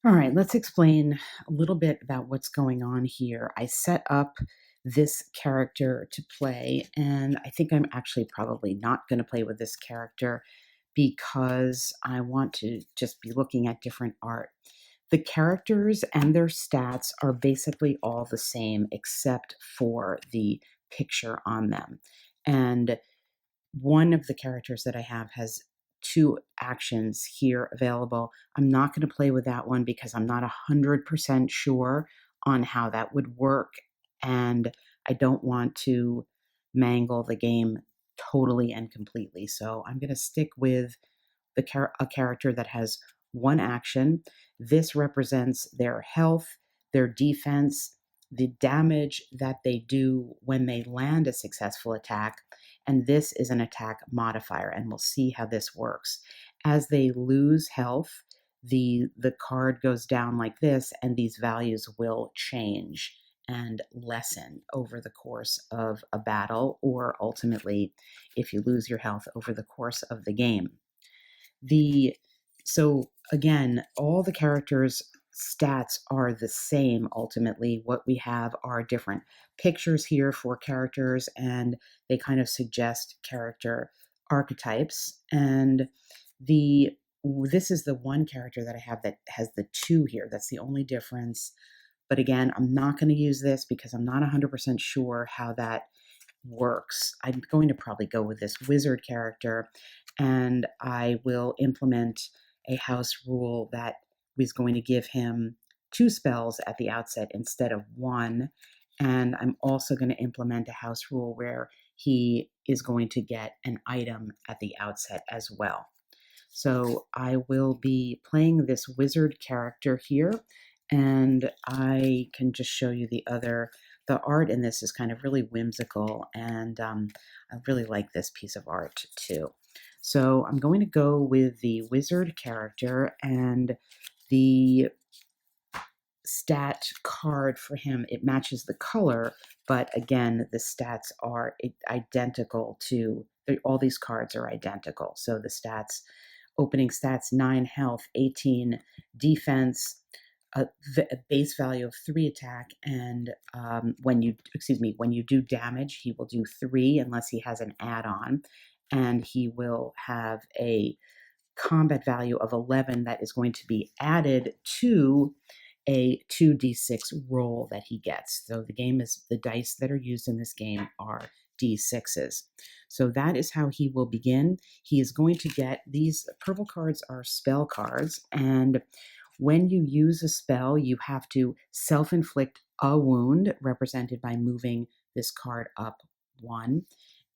All right, let's explain a little bit about what's going on here. I set up this character to play, and I think I'm actually probably not going to play with this character because I want to just be looking at different art. The characters and their stats are basically all the same except for the picture on them. And one of the characters that I have has two actions here available. I'm not going to play with that one because I'm not 100% sure on how that would work. And I don't want to mangle the game totally and completely. So I'm going to stick with a character that has one action. This represents their health, their defense, the damage that they do when they land a successful attack, and this is an attack modifier, and we'll see how this works. As they lose health, the card goes down like this, and these values will change and lessen over the course of a battle, or ultimately, if you lose your health over the course of the game. The so again, all the characters' stats are the same ultimately. What we have are different pictures here for characters, and they kind of suggest character archetypes. And the this is the one character that I have that has the two here. That's the only difference. But again, I'm not going to use this because I'm not 100% sure how that works. I'm going to probably go with this wizard character, and I will implement a house rule that is going to give him two spells at the outset instead of one. And I'm also going to implement a house rule where he is going to get an item at the outset as well. So I will be playing this wizard character here, and I can just show you the art in this is kind of really whimsical, and I really like this piece of art too. So I'm going to go with the wizard character, and the stat card for him, it matches the color, but again, the stats are identical to, all these cards are identical. So the stats, opening stats, 9 health, 18 defense, a base value of 3 attack, and when you do damage, he will do 3 unless he has an add-on, and he will have a combat value of 11 that is going to be added to a 2d6 roll that he gets. So the dice that are used in this game are d6s. So that is how he will begin. He is going to get, these purple cards are spell cards, and when you use a spell, you have to self-inflict a wound represented by moving this card up 1,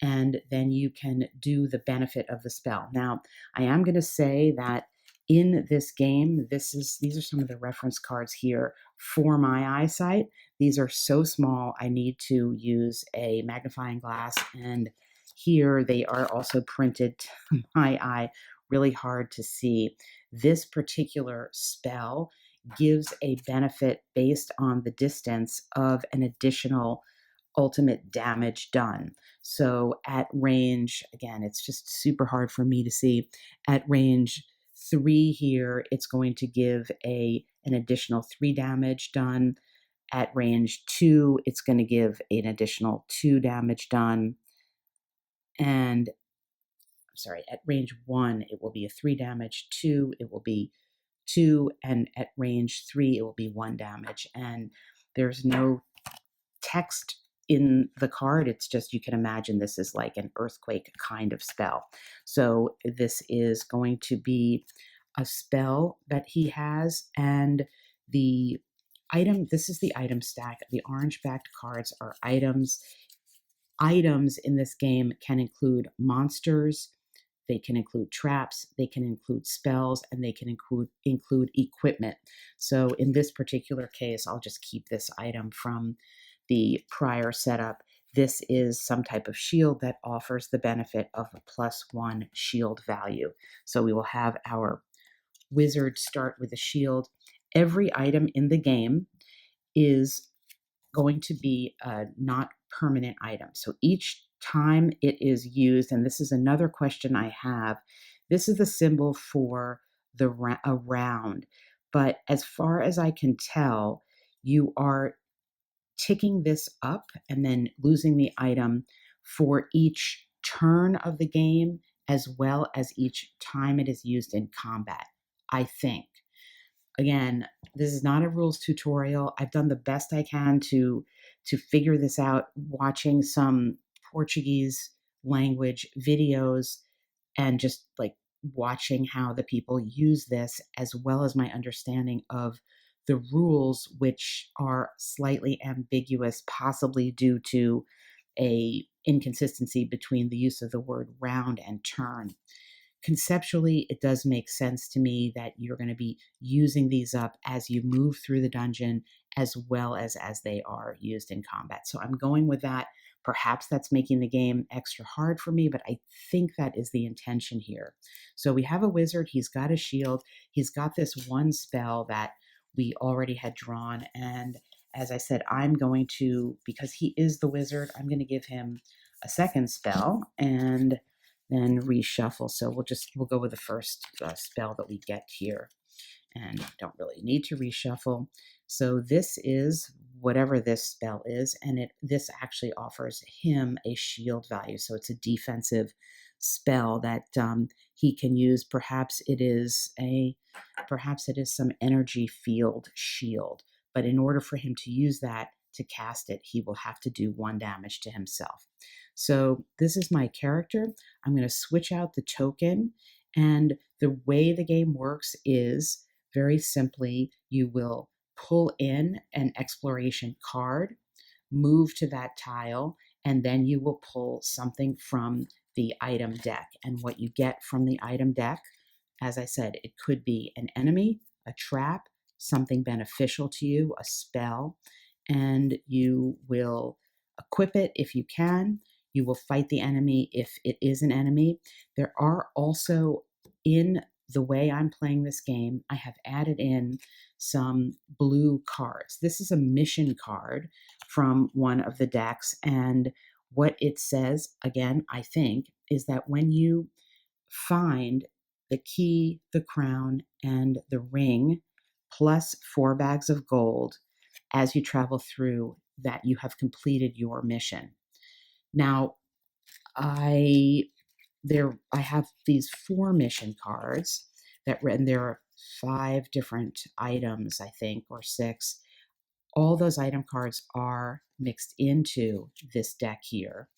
and then you can do the benefit of the spell. Now, I am going to say that in this game, these are some of the reference cards here for my eyesight. These are so small, I need to use a magnifying glass, and here they are also printed to my eye, really hard to see. This particular spell gives a benefit based on the distance of an additional ultimate damage done. So at range, again, it's just super hard for me to see. At range 3 here, it's going to give an additional 3 damage done. At range 2, it's going to give an additional 2 damage done. And sorry, at range 1, it will be a 3 damage. 2, it will be 2, and at range 3, it will be 1 damage. And there's no text in the card. It's just, you can imagine this is like an earthquake kind of spell. So this is going to be a spell that he has, and the this is the item stack. The orange backed cards are items. Items in this game can include monsters, they can include traps, they can include spells, and they can include equipment. So in this particular case, I'll just keep this item from the prior setup. This is some type of shield that offers the benefit of a +1 shield value. So we will have our wizard start with a shield. Every item in the game is going to be a not permanent item. So each time it is used, and this is another question I have, this is the symbol for a round. But as far as I can tell, you are ticking this up and then losing the item for each turn of the game as well as each time it is used in combat, I think. Again, this is not a rules tutorial. I've done the best I can to figure this out watching some Portuguese language videos and just like watching how the people use this, as well as my understanding of the rules, which are slightly ambiguous, possibly due to a inconsistency between the use of the word round and turn. Conceptually, it does make sense to me that you're going to be using these up as you move through the dungeon as well as they are used in combat. So I'm going with that. Perhaps that's making the game extra hard for me, but I think that is the intention here. So we have a wizard. He's got a shield. He's got this one spell that we already had drawn. And as I said, I'm going to, because he is the wizard, I'm going to give him a second spell and then reshuffle. So we'll go with the first spell that we get here, and don't really need to reshuffle. So this is whatever this spell is, and this actually offers him a shield value. So it's a defensive spell that he can use. Perhaps it is some energy field shield, but in order for him to use that to cast it, he will have to do 1 damage to himself. So this is my character. I'm going to switch out the token, and the way the game works is very simply, you will pull in an exploration card, move to that tile, and then you will pull something from the item deck. And what you get from the item deck, as I said, it could be an enemy, a trap, something beneficial to you, a spell, and you will equip it if you can. You will fight the enemy if it is an enemy. There are also, in the way I'm playing this game, I have added in some blue cards. This is a mission card from one of the decks, and what it says, again, I think, is that when you find the key, the crown, and the ring, plus 4 bags of gold as you travel through, that you have completed your mission. Now, I have these 4 mission cards and there are 5 different items, I think, or 6. All those item cards are mixed into this deck here.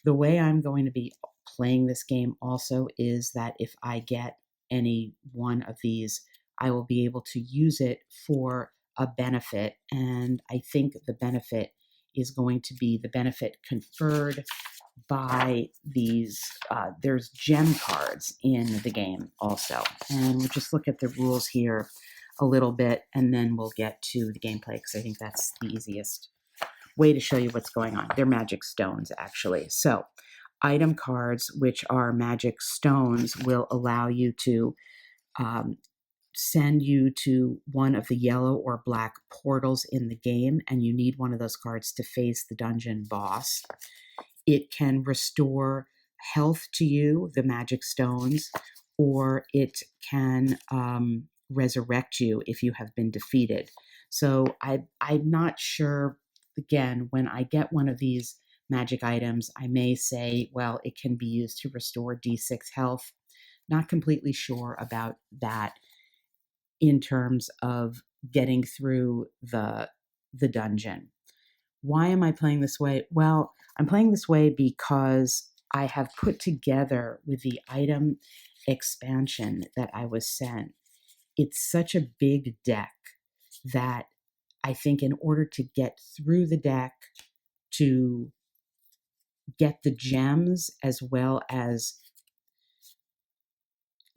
The way I'm going to be playing this game also is that if I get any one of these, I will be able to use it for a benefit. And I think the benefit is going to be the benefit conferred by these. There's gem cards in the game also. And we'll just look at the rules here a little bit, and then we'll get to the gameplay because I think that's the easiest way to show you what's going on. They're magic stones, actually. So item cards, which are magic stones, will allow you to send you to one of the yellow or black portals in the game, and you need one of those cards to face the dungeon boss. It can restore health to you, the magic stones, or it can resurrect you if you have been defeated. So I'm not sure, again, when I get one of these magic items, I may say, well, it can be used to restore D6 health. Not completely sure about that in terms of getting through the dungeon. Why am I playing this way? Well, I'm playing this way because I have put together with the item expansion that I was sent. It's such a big deck that I think in order to get through the deck, to get the gems as well as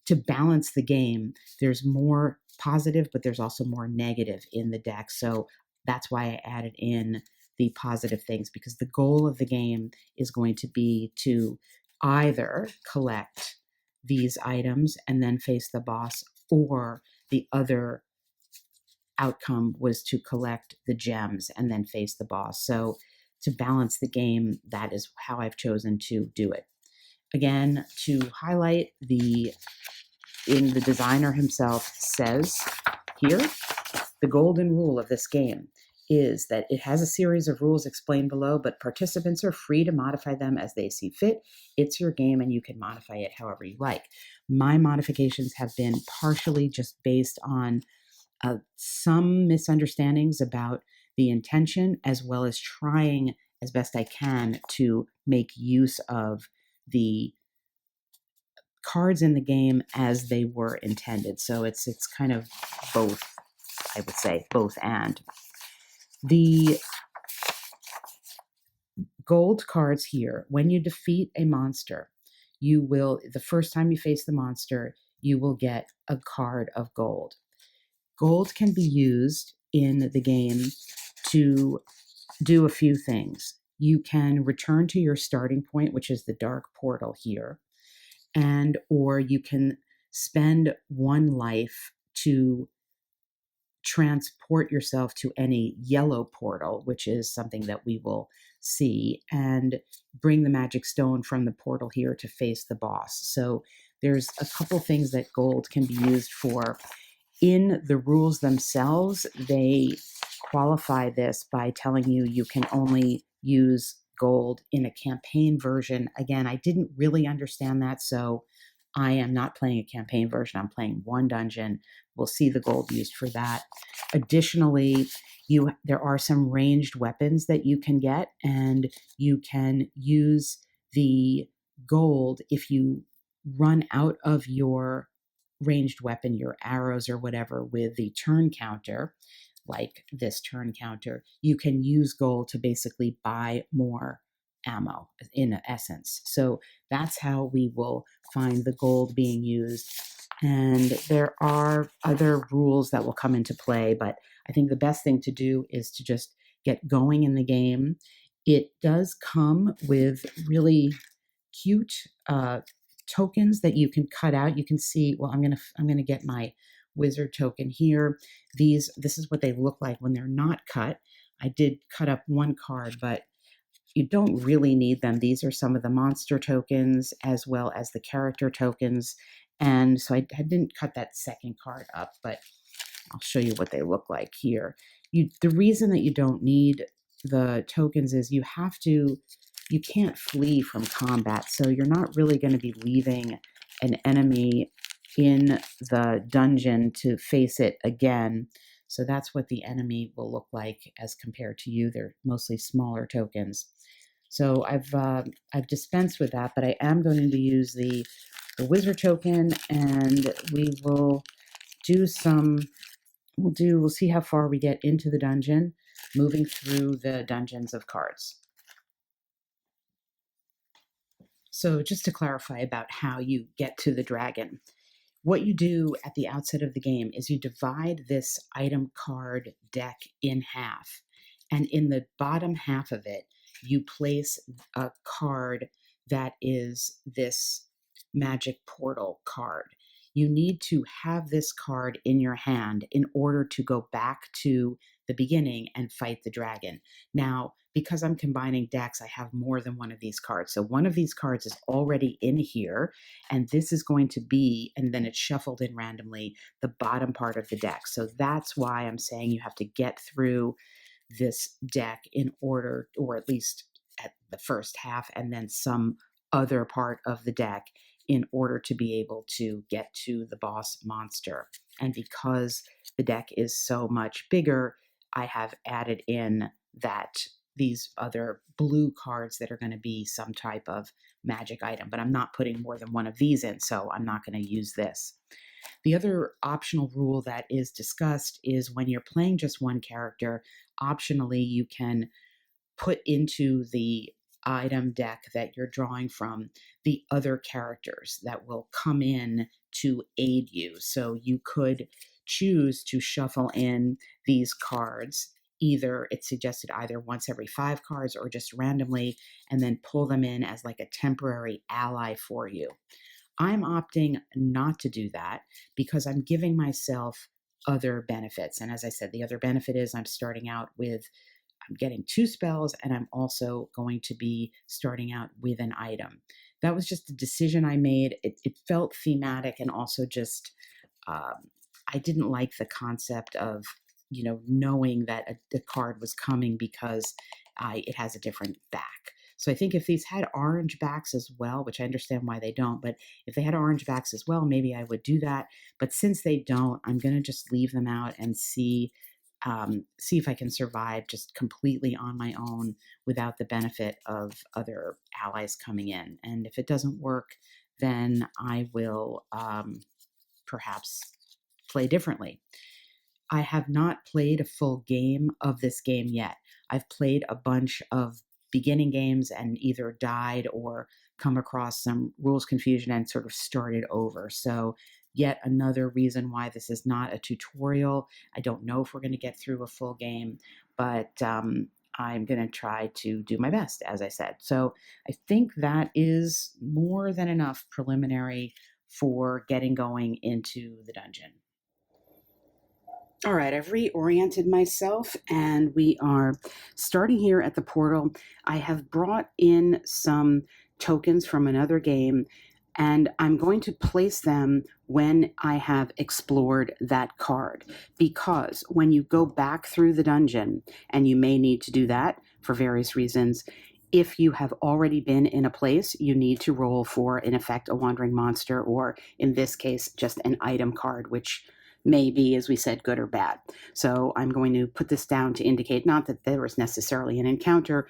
to balance the game, there's more positive, but there's also more negative in the deck. So that's why I added in the positive things, because the goal of the game is going to be to either collect these items and then face the boss, or the other outcome was to collect the gems and then face the boss. So to balance the game, that is how I've chosen to do it. Again, to highlight, the designer himself says Here, the golden rule of this game is that it has a series of rules explained below, but participants are free to modify them as they see fit. It's your game and you can modify it however you like. My modifications have been partially just based on some misunderstandings about the intention, as well as trying as best I can to make use of the cards in the game as they were intended. So it's kind of both, I would say, both and. The gold cards here, when you defeat a monster, you will, the first time you face the monster, you will get a card of gold. Gold can be used in the game to do a few things. You can return to your starting point, which is the dark portal here, and or you can spend one life to transport yourself to any yellow portal, which is something that we will see, and bring the magic stone from the portal here to face the boss. So there's a couple things that gold can be used for. In the rules themselves, they qualify this by telling you you can only use gold in a campaign version. Again, I didn't really understand that, so I am not playing a campaign version. I'm playing one dungeon. We'll see the gold used for that. Additionally, there are some ranged weapons that you can get, and you can use the gold if you run out of your ranged weapon, your arrows or whatever, with the turn counter, like this turn counter. You can use gold to basically buy more ammo in essence. So that's how we will find the gold being used. And there are other rules that will come into play, but I think the best thing to do is to just get going in the game. It does come with really cute tokens that you can cut out. You can see, well, I'm gonna get my wizard token here. This is what they look like when they're not cut. I did cut up one card, but you don't really need them. These are some of the monster tokens as well as the character tokens. And so I didn't cut that second card up, but I'll show you what they look like here. The reason that you don't need the tokens is you can't flee from combat. So you're not really going to be leaving an enemy in the dungeon to face it again. So that's what the enemy will look like as compared to you. They're mostly smaller tokens. So I've dispensed with that, but I am going to use the wizard token, and we'll see how far we get into the dungeon, moving through the dungeons of cards. So just to clarify about how you get to the dragon, what you do at the outset of the game is you divide this item card deck in half. And in the bottom half of it, you place a card that is this magic portal card. You need to have this card in your hand in order to go back to the beginning and fight the dragon. Now, because I'm combining decks, I have more than one of these cards. So one of these cards is already in here, and this is going to be, and then it's shuffled in randomly, the bottom part of the deck. So that's why I'm saying you have to get through this deck in order, or at least at the first half, and then some other part of the deck in order to be able to get to the boss monster. And because the deck is so much bigger, I have added in these other blue cards that are going to be some type of magic item, but I'm not putting more than one of these in, so I'm not going to use this. The other optional rule that is discussed is when you're playing just one character, optionally you can put into the item deck that you're drawing from the other characters that will come in to aid you. So you could choose to shuffle in these cards. Either it's suggested either once every 5 cards or just randomly, and then pull them in as like a temporary ally for you. I'm opting not to do that because I'm giving myself other benefits. And as I said, the other benefit is I'm getting 2 spells, and I'm also going to be starting out with an item. That was just a decision I made. It felt thematic, and also just I didn't like the concept of, knowing that the card was coming because it has a different back. So I think if these had orange backs as well, which I understand why they don't, but if they had orange backs as well, maybe I would do that. But since they don't, I'm going to just leave them out and see if I can survive just completely on my own without the benefit of other allies coming in. And if it doesn't work, then I will perhaps play differently. I have not played a full game of this game yet. I've played a bunch of beginning games and either died or come across some rules confusion and sort of started over. So, yet another reason why this is not a tutorial. I don't know if we're going to get through a full game, but I'm going to try to do my best, as I said. So, I think that is more than enough preliminary for getting going into the dungeon. All right, I've reoriented myself and we are starting here at the portal. I have brought in some tokens from another game and I'm going to place them when I have explored that card. Because when you go back through the dungeon, and you may need to do that for various reasons, if you have already been in a place, you need to roll for, in effect, a wandering monster, or in this case, just an item card, which may be, as we said, good or bad. So I'm going to put this down to indicate not that there was necessarily an encounter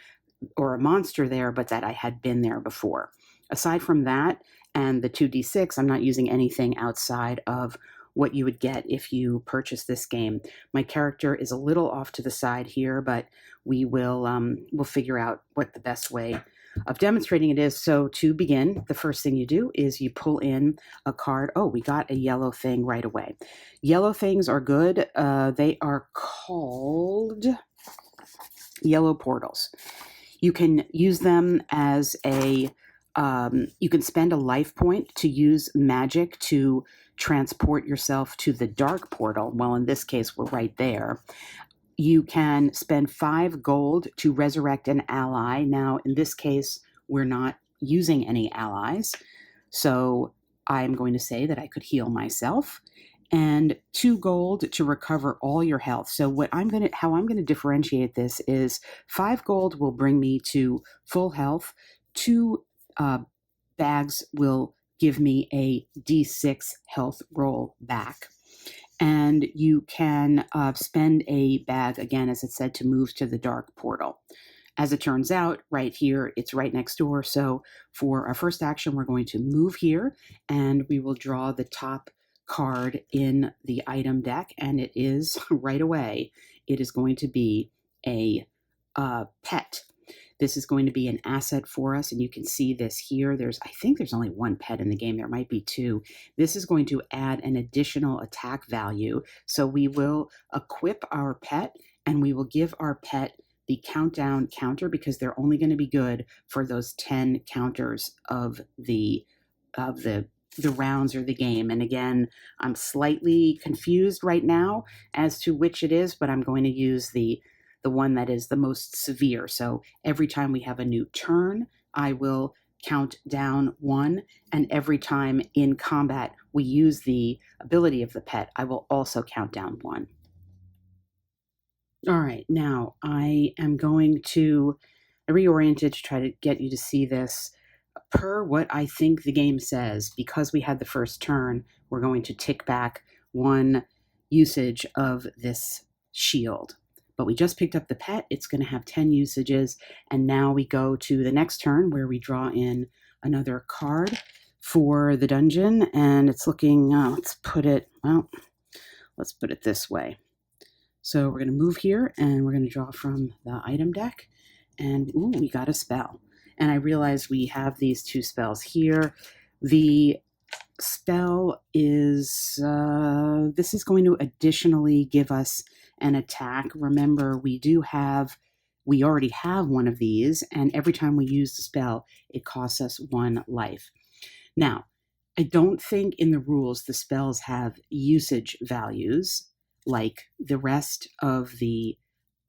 or a monster there, but that I had been there before. Aside from that, and the 2d6, I'm not using anything outside of what you would get if you purchase this game. My character is a little off to the side here, but we'll figure out what the best way of demonstrating it is. So to begin, the first thing you do is you pull in a card. Oh, we got a yellow thing right away. Yellow things are good. They are called yellow portals. You can use them as you can spend a life point to use magic to transport yourself to the dark portal. Well, in this case, we're right there. You can spend 5 gold to resurrect an ally. Now, in this case, we're not using any allies. So I'm going to say that I could heal myself. And 2 gold to recover all your health. So how I'm going to differentiate this is 5 gold will bring me to full health. 2 bags will give me a d6 health roll back. And you can spend a bag, again, as it said, to move to the dark portal. As it turns out, right here, it's right next door. So for our first action, we're going to move here, and we will draw the top card in the item deck, and it is, right away, it is going to be a pet. This is going to be an asset for us, and you can see this here. I think there's only 1 pet in the game. There might be 2. This is going to add an additional attack value. So we will equip our pet, and we will give our pet the countdown counter, because they're only going to be good for those 10 counters of the rounds or the game. And again, I'm slightly confused right now as to which it is, but I'm going to use the one that is the most severe. So every time we have a new turn, I will count down 1, and every time in combat we use the ability of the pet, I will also count down 1. All right, now I am going to reorient it to try to get you to see this per what I think the game says. Because we had the first turn, we're going to tick back 1 usage of this shield. But we just picked up the pet. It's going to have 10 usages. And now we go to the next turn where we draw in another card for the dungeon. And it's looking, let's put it this way. So we're going to move here, and we're going to draw from the item deck. And ooh, we got a spell. And I realize we have these 2 spells here. The spell is, this is going to additionally give us an attack. Remember, we already have one of these, and every time we use the spell, it costs us 1 life. Now, I don't think in the rules the spells have usage values like the rest of the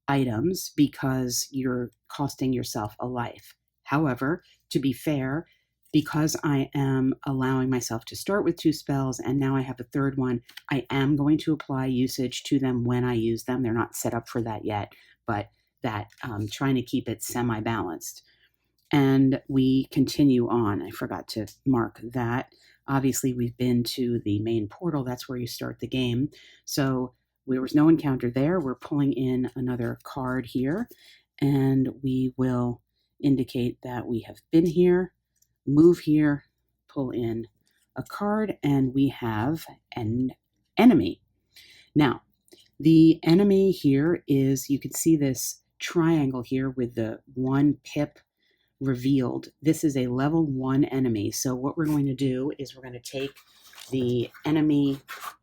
items, because you're costing yourself a life. However, to be fair, because I am allowing myself to start with 2 spells and now I have a third one, I am going to apply usage to them when I use them. They're not set up for that yet, but that trying to keep it semi-balanced. And we continue on. I forgot to mark that. Obviously, we've been to the main portal. That's where you start the game. So there was no encounter there. We're pulling in another card here, and we will indicate that we have been here, move here, pull in a card, and we have an enemy. Now, the enemy here is, you can see this triangle here with the 1 pip revealed. This is a level 1 enemy. So what we're going to do is we're going to take the enemy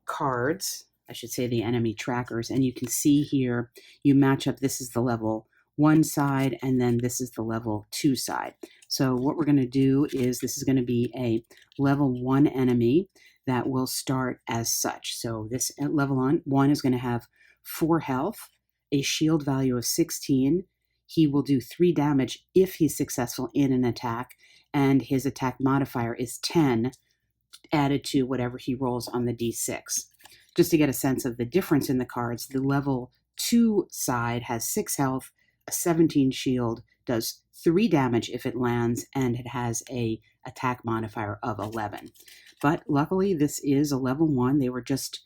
cards, I should say the enemy trackers, and you can see here you match up. This is the level 1 side, and then this is the level 2 side. So what we're going to do is this is going to be a level 1 enemy that will start as such. So this level 1 is going to have 4 health, a shield value of 16. He will do 3 damage if he's successful in an attack, and his attack modifier is 10 added to whatever he rolls on the d6. Just to get a sense of the difference in the cards, the level 2 side has 6 health, a 17 shield, does 3 damage if it lands, and it has a attack modifier of 11. But luckily, this is a level 1. They were just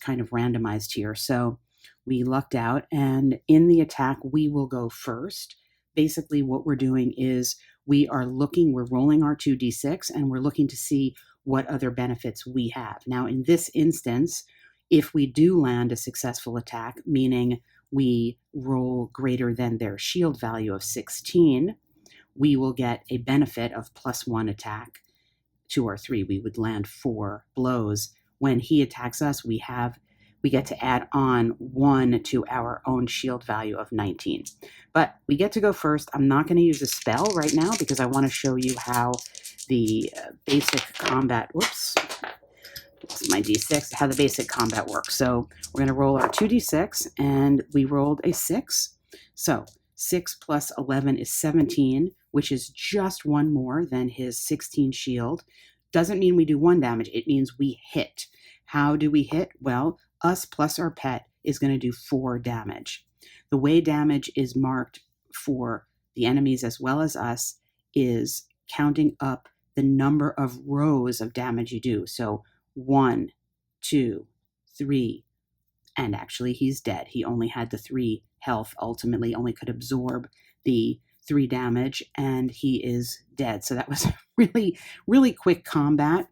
kind of randomized here. So we lucked out, and in the attack, we will go first. Basically, what we're doing is we're rolling our 2d6, and we're looking to see what other benefits we have. Now, in this instance, if we do land a successful attack, meaning we roll greater than their shield value of 16, we will get a benefit of +1 attack to our 3. We would land 4 blows. When he attacks us, we get to add on 1 to our own shield value of 19. But we get to go first. I'm not going to use a spell right now because I want to show you how the basic combat, whoops, my d6, how the basic combat works. So we're going to roll our 2d6, and we rolled a 6. So 6 plus 11 is 17, which is just 1 more than his 16 shield. Doesn't mean we do 1 damage. It means we hit. How do we hit? Well, us plus our pet is going to do 4 damage. The way damage is marked for the enemies as well as us is counting up the number of rows of damage you do. So 1, 2, 3, and actually he's dead. He only had the 3 health, ultimately only could absorb the 3 damage, and he is dead. So that was really, really quick combat.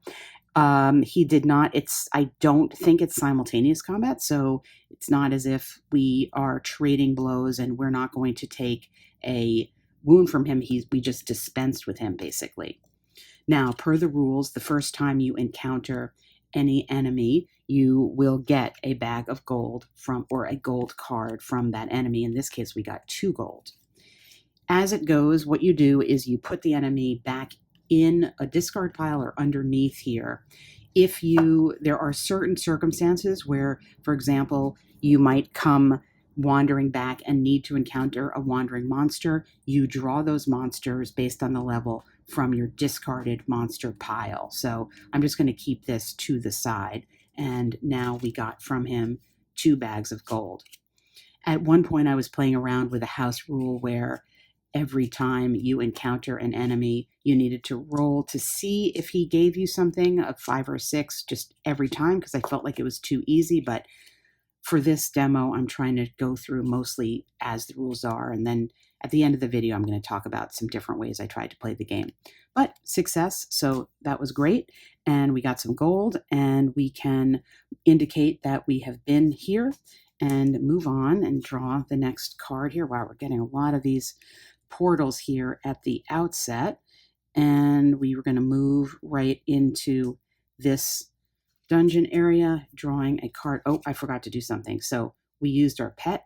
He did not, I don't think it's simultaneous combat, so it's not as if we are trading blows and we're not going to take a wound from him. We just dispensed with him, basically. Now, per the rules, the first time you encounter any enemy, you will get a bag of gold or a gold card from that enemy. In this case, we got 2 gold. As it goes, what you do is you put the enemy back in a discard pile or underneath here. There are certain circumstances where, for example, you might come wandering back and need to encounter a wandering monster. You draw those monsters based on the level from your discarded monster pile. So I'm just going to keep this to the side. And now we got from him 2 bags of gold. At one point, I was playing around with a house rule where every time you encounter an enemy, you needed to roll to see if he gave you something, a 5 or 6, just every time, because I felt like it was too easy. But for this demo, I'm trying to go through mostly as the rules are. And then at the end of the video, I'm going to talk about some different ways I tried to play the game. But success, so that was great. And we got some gold, and we can indicate that we have been here and move on and draw the next card here. Wow, we're getting a lot of these portals here at the outset, and we were going to move right into this dungeon area, drawing a card. Oh, I forgot to do something. So we used our pet,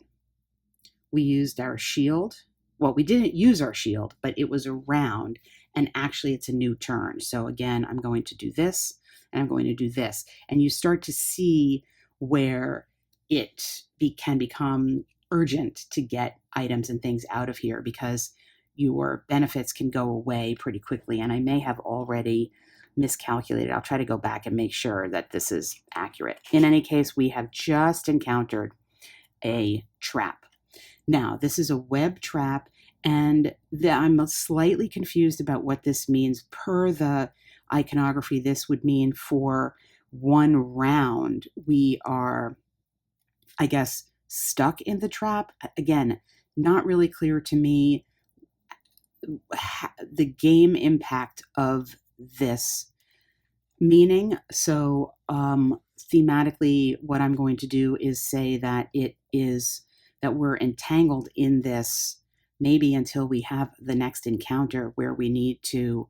we used our shield. Well, we didn't use our shield, but it was around, and actually it's a new turn. So again, I'm going to do this, and I'm going to do this, and you start to see where it can become urgent to get items and things out of here, because your benefits can go away pretty quickly. And I may have already miscalculated. I'll try to go back and make sure that this is accurate. In any case, we have just encountered a trap. Now, this is a web trap, and I'm slightly confused about what this means. Per the iconography, this would mean for one round, we are, I guess, stuck in the trap. Again, not really clear to me the game impact of this meaning. So, thematically, what I'm going to do is say that that we're entangled in this maybe until we have the next encounter where we need to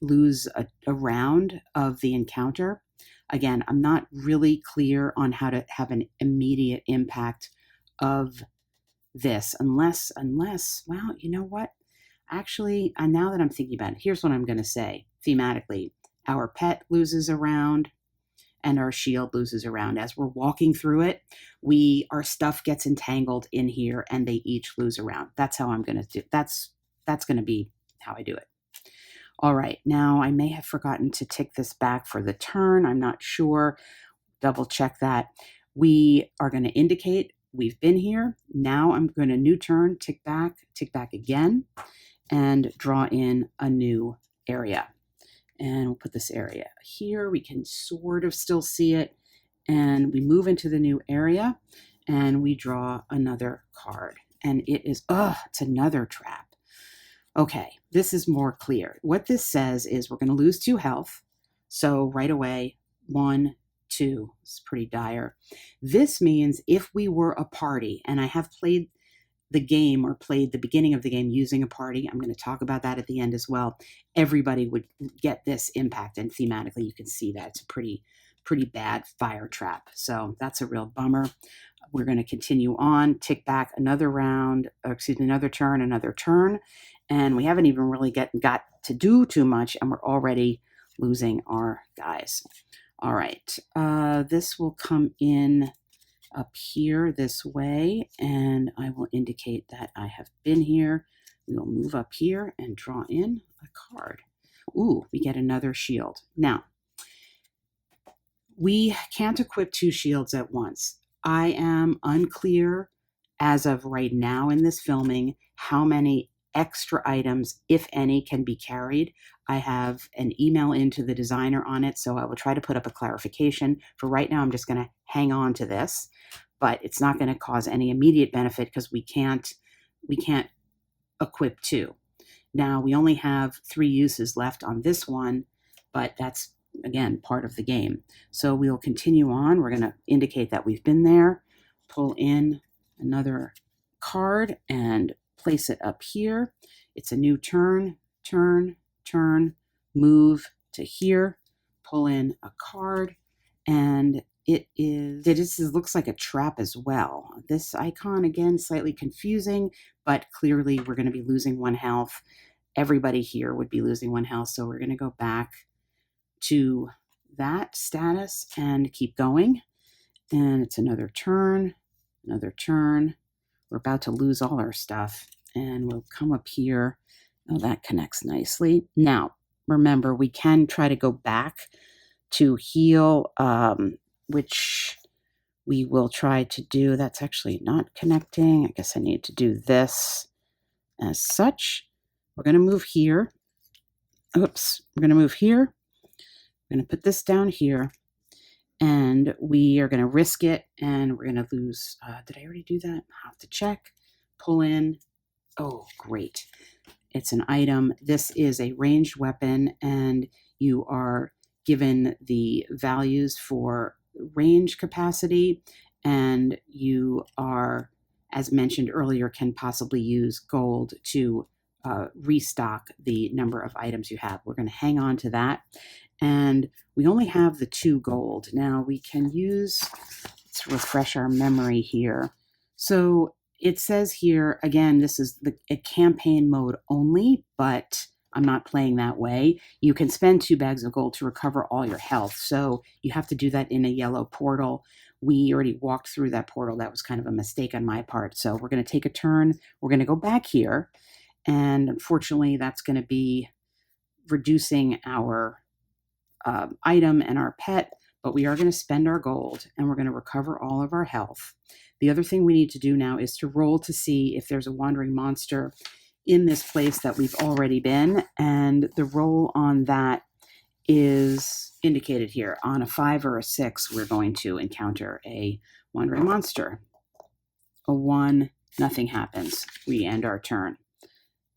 lose a round of the encounter. Again, I'm not really clear on how to have an immediate impact of this unless, well, you know what? Actually, now that I'm thinking about it, here's what I'm going to say thematically. Our pet loses a round and our shield loses a round. As we're walking through it, our stuff gets entangled in here and they each lose a round. That's how I'm going to do. That's going to be how I do it. All right, now I may have forgotten to tick this back for the turn. I'm not sure. Double check that. We are going to indicate we've been here. Now I'm going to new turn, tick back again, and draw in a new area. And we'll put this area here. We can sort of still see it. And we move into the new area and we draw another card. And it is, it's another trap. Okay, this is more clear. What this says is we're going to lose 2 health. So right away, 1, 2, it's pretty dire. This means if we were a party, and I have played the game or played the beginning of the game using a party, I'm going to talk about that at the end as well, everybody would get this impact. And thematically, you can see that it's a pretty bad fire trap. So that's a real bummer. We're going to continue on, tick back another round, another turn. And we haven't even really got to do too much, and we're already losing our guys. All right, this will come in up here this way, and I will indicate that I have been here. We will move up here and draw in a card. Ooh, we get another shield. Now, we can't equip 2 shields at once. I am unclear as of right now in this filming how many extra items, if any, can be carried. I have an email into the designer on it, so I will try to put up a clarification. For right now, I'm just going to hang on to this, but it's not going to cause any immediate benefit because we can't equip 2. Now, we only have 3 uses left on this one, but that's, again, part of the game. So we'll continue on. We're going to indicate that we've been there, pull in another card, and place it up here. It's a new turn, move to here, pull in a card, and it looks like a trap as well. This icon, again, slightly confusing, but clearly we're going to be losing 1 health. Everybody here would be losing 1 health, so we're going to go back to that status and keep going. And it's another turn. We're about to lose all our stuff, and we'll come up here. Oh, that connects nicely. Now, remember, we can try to go back to heal, which we will try to do. That's actually not connecting. I guess I need to do this as such. We're going to move here. Oops, we're going to move here. We're going to put this down here. And we are going to risk it, and we're going to lose. Did I already do that? I'll have to check. Pull in. Oh, great. It's an item. This is a ranged weapon, and you are given the values for range capacity, and you are, as mentioned earlier, can possibly use gold to restock the number of items you have. We're going to hang on to that. And we only have the 2 gold. Now we can use, let's refresh our memory here. So it says here, again, this is a campaign mode only, but I'm not playing that way. You can spend 2 bags of gold to recover all your health. So you have to do that in a yellow portal. We already walked through that portal. That was kind of a mistake on my part. So we're going to take a turn. We're going to go back here. And unfortunately, that's going to be reducing our item and our pet, but we are going to spend our gold and we're going to recover all of our health. The other thing we need to do now is to roll to see if there's a wandering monster in this place that we've already been, and the roll on that is indicated here. On a 5 or a 6, we're going to encounter a wandering monster. A 1, nothing happens. We end our turn.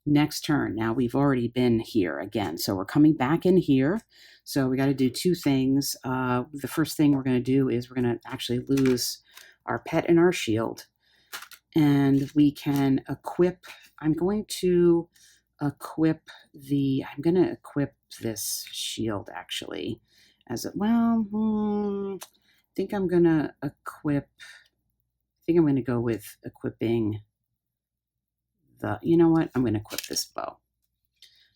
Next turn, now we've already been here again, so we're coming back in here. So we got to do 2 things. The first thing we're going to do is we're going to actually lose our pet and our shield, and we can equip. I'm going to equip this shield actually as a, I think I'm going to equip. I think I'm going to go with equipping you know what? I'm going to equip this bow.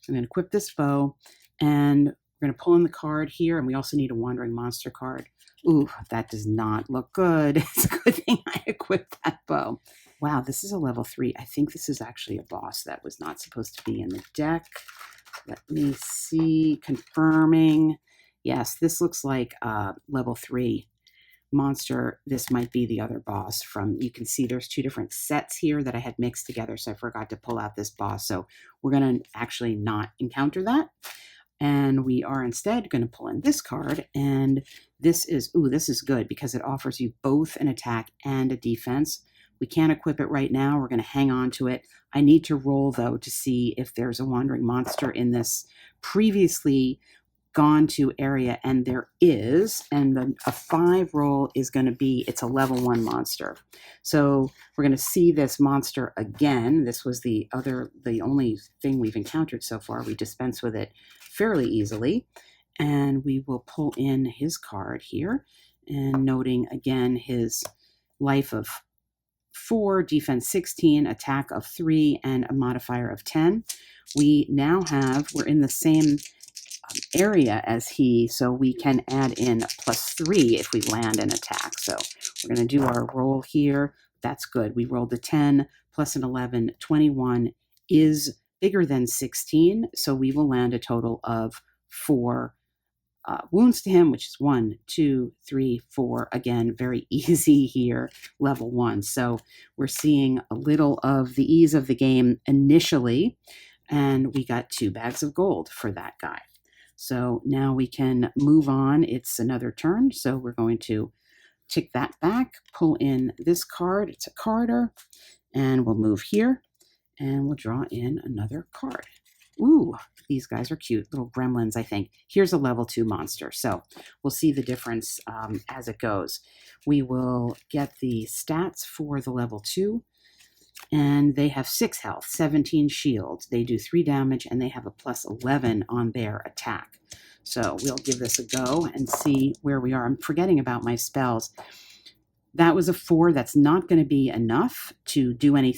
I'm going to equip this bow, and we're going to pull in the card here, and we also need a wandering monster card. Ooh, that does not look good. It's a good thing I equipped that bow. Wow, this is a level 3. I think this is actually a boss that was not supposed to be in the deck. Let me see. Confirming. Yes, this looks like level 3 monster. This might be the other boss from, you can see there's 2 different sets here that I had mixed together, so I forgot to pull out this boss. So we're going to actually not encounter that, and we are instead going to pull in this card, and this is good because it offers you both an attack and a defense. We can't equip it right now. We're going to hang on to it. I need to roll though to see if there's a wandering monster in this previously gone to area, and there is, and a 5 roll is going to be, it's a level 1 monster. So we're going to see this monster again. This was the only thing we've encountered so far. We dispense with it fairly easily, and we will pull in his card here, and noting again his life of 4, defense 16, attack of 3, and a modifier of 10. We're in the same area as he, so we can add in +3 if we land an attack. So we're going to do our roll here. That's good. We rolled a 10 plus an 11. 21 is bigger than 16, so we will land a total of 4 wounds to him, which is 1, 2, 3, 4. Again, very easy here, level 1. So we're seeing a little of the ease of the game initially, and we got 2 bags of gold for that guy. So now we can move on. It's another turn, so we're going to tick that back, pull in this card. It's a carder, and we'll move here, and we'll draw in another card. Ooh, these guys are cute, little gremlins, I think. Here's a level 2 monster, so we'll see the difference as it goes. We will get the stats for the level 2, and they have 6 health, 17 shield. They do 3 damage, and they have a +11 on their attack. So we'll give this a go and see where we are. I'm forgetting about my spells. That was a 4. That's not going to be enough to do any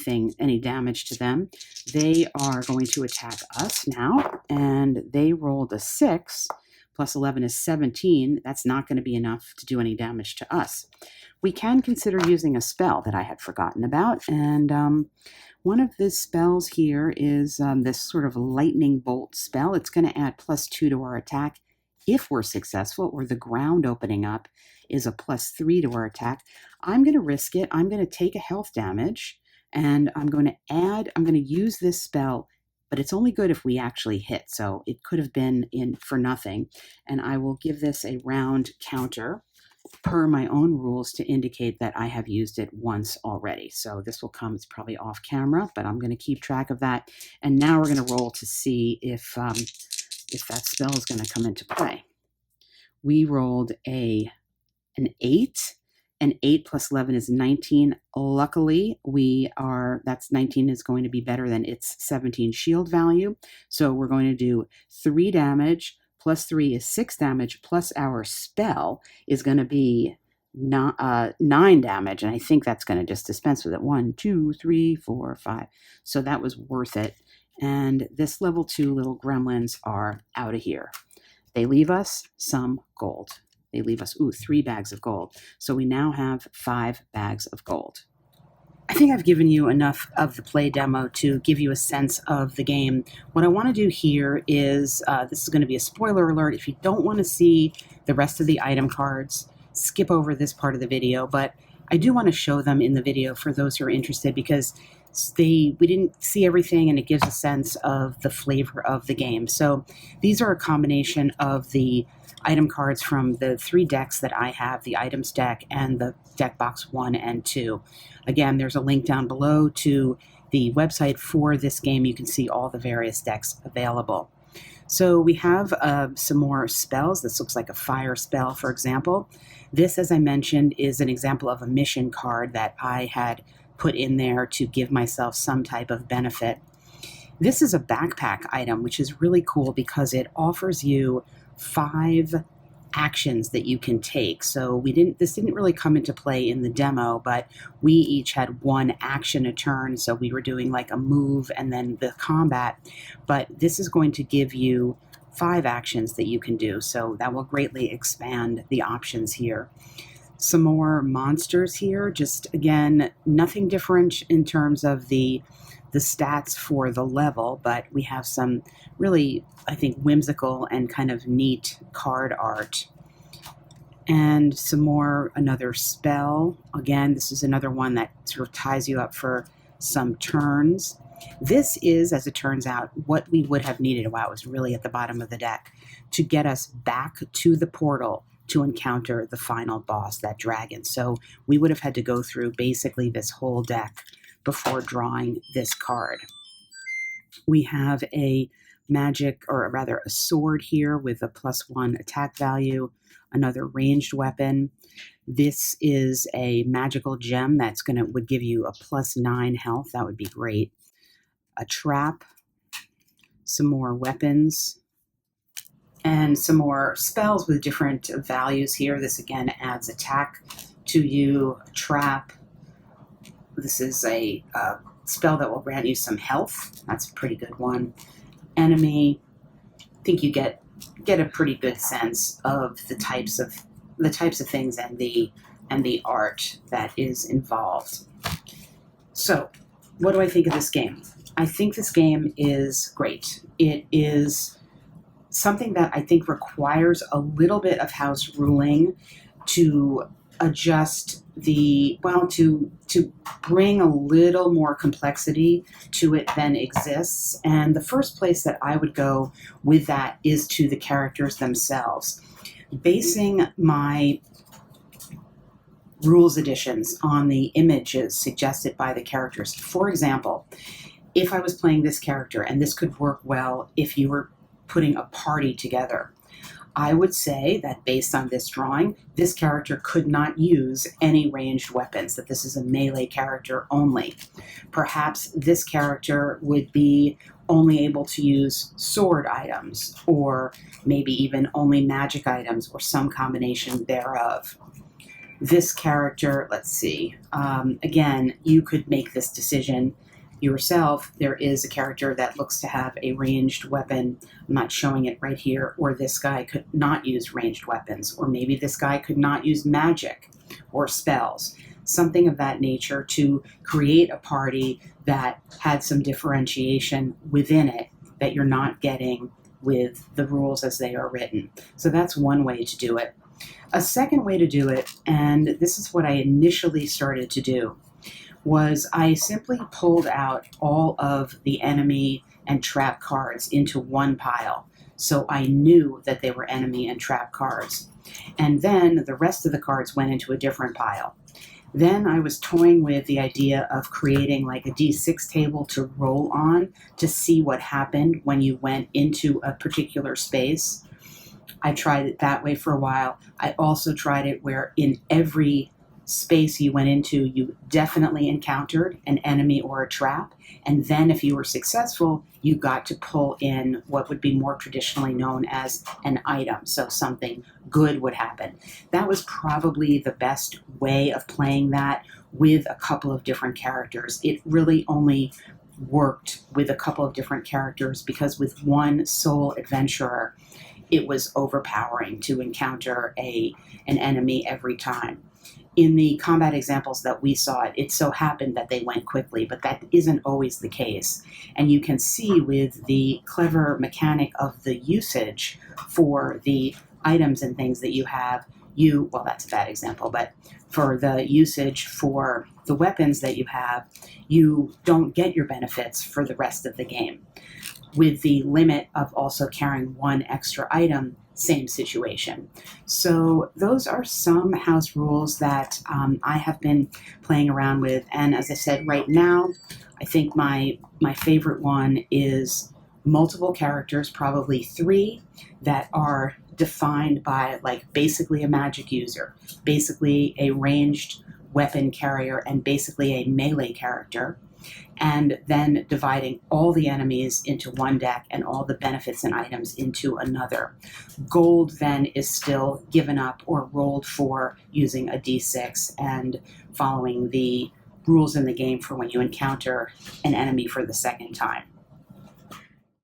damage to them. They are going to attack us now, and they rolled a 6. +11 is 17. That's not going to be enough to do any damage to us. We can consider using a spell that I had forgotten about, and one of the spells here is this sort of lightning bolt spell. It's going to add +2 to our attack if we're successful, or the ground opening up is a +3 to our attack. I'm going to risk it. I'm going to take a health damage, and I'm going to use this spell, but it's only good if we actually hit, so it could have been in for nothing, and I will give this a round counter per my own rules to indicate that I have used it once already. So this will come, it's probably off camera, but I'm going to keep track of that. And now we're going to roll to see if that spell is going to come into play. We rolled an 8. And 8 plus 11 is 19. Luckily, that's 19 is going to be better than its 17 shield value. So we're going to do 3 damage, +3 is 6 damage, plus our spell is going to be 9 damage. And I think that's going to just dispense with it. 1, 2, 3, 4, 5. So that was worth it. And this level 2 little gremlins are out of here. They leave us some gold. They leave us, 3 bags of gold. So we now have 5 bags of gold. I think I've given you enough of the play demo to give you a sense of the game. What I want to do here is, this is going to be a spoiler alert. If you don't want to see the rest of the item cards, skip over this part of the video, but I do want to show them in the video for those who are interested, because we didn't see everything, and it gives a sense of the flavor of the game. So these are a combination of the item cards from the 3 decks that I have, the items deck and the deck box 1 and 2. Again, there's a link down below to the website for this game. You can see all the various decks available. So we have some more spells. This looks like a fire spell, for example. This, as I mentioned, is an example of a mission card that I had put in there to give myself some type of benefit. This is a backpack item, which is really cool because it offers you 5 actions that you can take. So this didn't really come into play in the demo, but we each had 1 action a turn. So we were doing like a move and then the combat, but this is going to give you 5 actions that you can do. So that will greatly expand the options here. Some more monsters here, just again, nothing different in terms of the stats for the level, but we have some really, I think, whimsical and kind of neat card art. And some more, another spell. Again, this is another one that sort of ties you up for some turns. This is, as it turns out, what we would have needed. Wow, it was really at the bottom of the deck to get us back to the portal to encounter the final boss, that dragon. So we would have had to go through basically this whole deck before drawing this card. We have a magic, or rather a sword here with a +1 attack value, another ranged weapon. This is a magical gem that's would give you a +9 health. That would be great. A trap, some more weapons, and some more spells with different values here. This again adds attack to you. A trap. This is a spell that will grant you some health. That's a pretty good one. Enemy. I think you get a pretty good sense of the types of things and the art that is involved. So, what do I think of this game? I think this game is great. It is something that I think requires a little bit of house ruling to adjust to bring a little more complexity to it than exists. And the first place that I would go with that is to the characters themselves. Basing my rules additions on the images suggested by the characters. For example, if I was playing this character, and this could work well if you were putting a party together, I would say that based on this drawing, this character could not use any ranged weapons, that this is a melee character only. Perhaps this character would be only able to use sword items, or maybe even only magic items, or some combination thereof. This character, let's see, again, you could make this decision yourself. There is a character that looks to have a ranged weapon. I'm not showing it right here. Or this guy could not use ranged weapons. Or maybe this guy could not use magic or spells. Something of that nature to create a party that had some differentiation within it that you're not getting with the rules as they are written. So that's one way to do it. A second way to do it, and this is what I initially started to do, was I simply pulled out all of the enemy and trap cards into one pile. So I knew that they were enemy and trap cards. And then the rest of the cards went into a different pile. Then I was toying with the idea of creating like a D6 table to roll on to see what happened when you went into a particular space. I tried it that way for a while. I also tried it where in every space you went into, you definitely encountered an enemy or a trap. And then if you were successful, you got to pull in what would be more traditionally known as an item. So something good would happen. That was probably the best way of playing that with a couple of different characters. It really only worked with a couple of different characters because with one sole adventurer, it was overpowering to encounter an enemy every time. In the combat examples that we saw, it so happened that they went quickly, but that isn't always the case. And you can see with the clever mechanic of the usage for the items and things that you have, well, that's a bad example, but for the usage for the weapons that you have, you don't get your benefits for the rest of the game. With the limit of also carrying one extra item, same situation. So those are some house rules that I have been playing around with. And as I said, right now, I think my favorite one is multiple characters, probably 3, that are defined by like basically a magic user, basically a ranged weapon carrier, and basically a melee character, and then dividing all the enemies into one deck and all the benefits and items into another. Gold then is still given up or rolled for using a d6 and following the rules in the game for when you encounter an enemy for the second time.